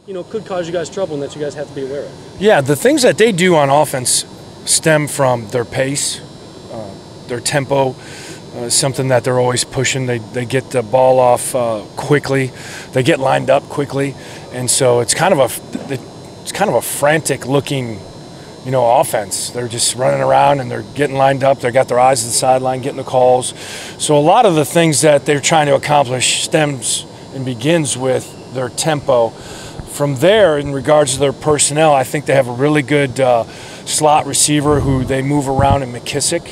could cause you guys trouble and that you guys have to be aware of? Yeah, the things that they do on offense stem from their pace, their tempo, something that they're always pushing. They get the ball off quickly, they get lined up quickly, and so it's kind of a frantic looking, offense. They're just running around and they're getting lined up. They got their eyes to the sideline, getting the calls. So a lot of the things that they're trying to accomplish stems and begins with their tempo. From there, in regards to their personnel, I think they have a really good slot receiver who they move around in McKissick.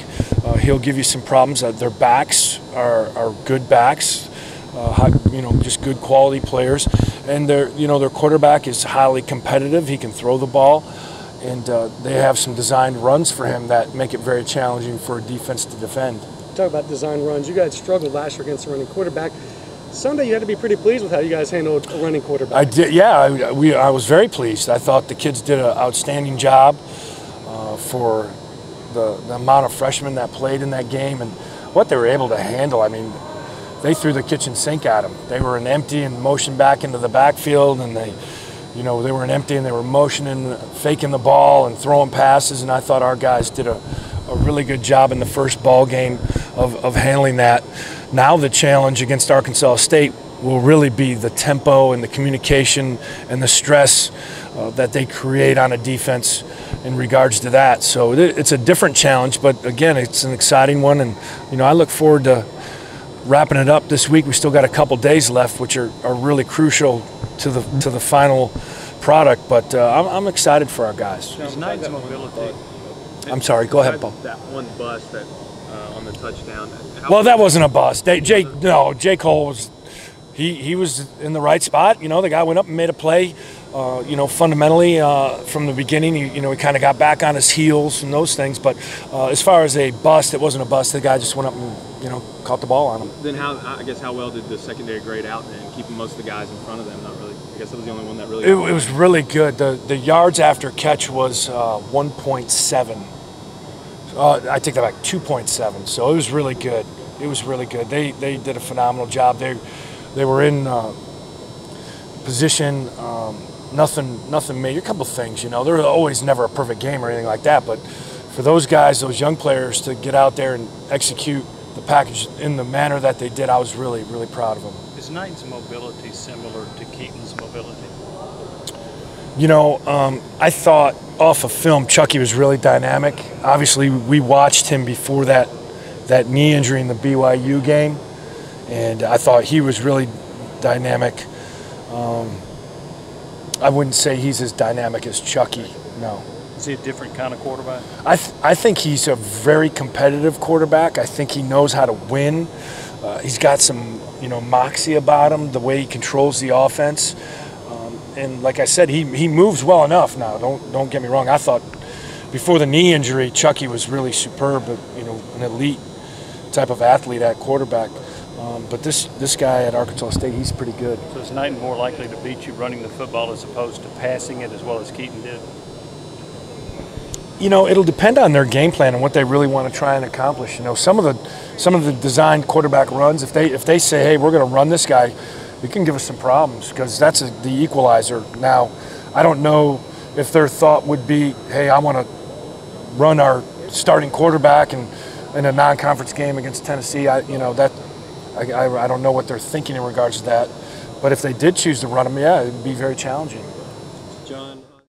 He'll give you some problems. Their backs are good backs, just good quality players. And their quarterback is highly competitive. He can throw the ball. And they have some designed runs for him that make it very challenging for a defense to defend. Talk about design runs. You guys struggled last year against the running quarterback. Sunday, you had to be pretty pleased with how you guys handled a running quarterback. I did, yeah. I was very pleased. I thought the kids did an outstanding job for the amount of freshmen that played in that game and what they were able to handle. I mean, they threw the kitchen sink at them. They were an empty and motioned back into the backfield, and they were an empty and they were motioning, faking the ball and throwing passes, and I thought our guys did a really good job in the first ball game of handling that. Now the challenge against Arkansas State will really be the tempo and the communication and the stress that they create on a defense in regards to that. So it's a different challenge, but again, it's an exciting one, and I look forward to wrapping it up this week. We still got a couple days left, which are really crucial to the final product, but I'm excited for our guys. Knight's mobility. I'm sorry, go ahead, Paul. That one bust that on the touchdown. Well, that wasn't a bust. J. Cole was he was in the right spot. The guy went up and made a play. Fundamentally from the beginning, he kind of got back on his heels and those things. But as far as a bust, it wasn't a bust. The guy just went up and caught the ball on him. Then how well did the secondary grade out and keeping most of the guys in front of them? Not really. I guess that was the only one that really. It was really good. The yards after catch was 1.7. I take that back, 2.7. So it was really good. It was really good. They did a phenomenal job. They were in position. Nothing major. A couple things, There was always never a perfect game or anything like that. But for those guys, those young players, to get out there and execute the package in the manner that they did, I was really, really proud of them. Is Knighton's mobility similar to Keaton's mobility? I thought off of film, Chucky was really dynamic. Obviously, we watched him before that knee injury in the BYU game, and I thought he was really dynamic. I wouldn't say he's as dynamic as Chucky, no. Is he a different kind of quarterback? I think he's a very competitive quarterback. I think he knows how to win. He's got some, moxie about him, the way he controls the offense. And like I said, he moves well enough now. Don't get me wrong. I thought before the knee injury, Chucky was really superb, an elite type of athlete at quarterback. But this guy at Arkansas State, he's pretty good. So is Knighton more likely to beat you running the football as opposed to passing it as well as Keaton did? It'll depend on their game plan and what they really want to try and accomplish. Some of the designed quarterback runs, if they say, hey, we're going to run this guy, it can give us some problems because that's the equalizer. Now, I don't know if their thought would be, hey, I want to run our starting quarterback in a non-conference game against Tennessee. I don't know what they're thinking in regards to that. But if they did choose to run him, yeah, it would be very challenging. John.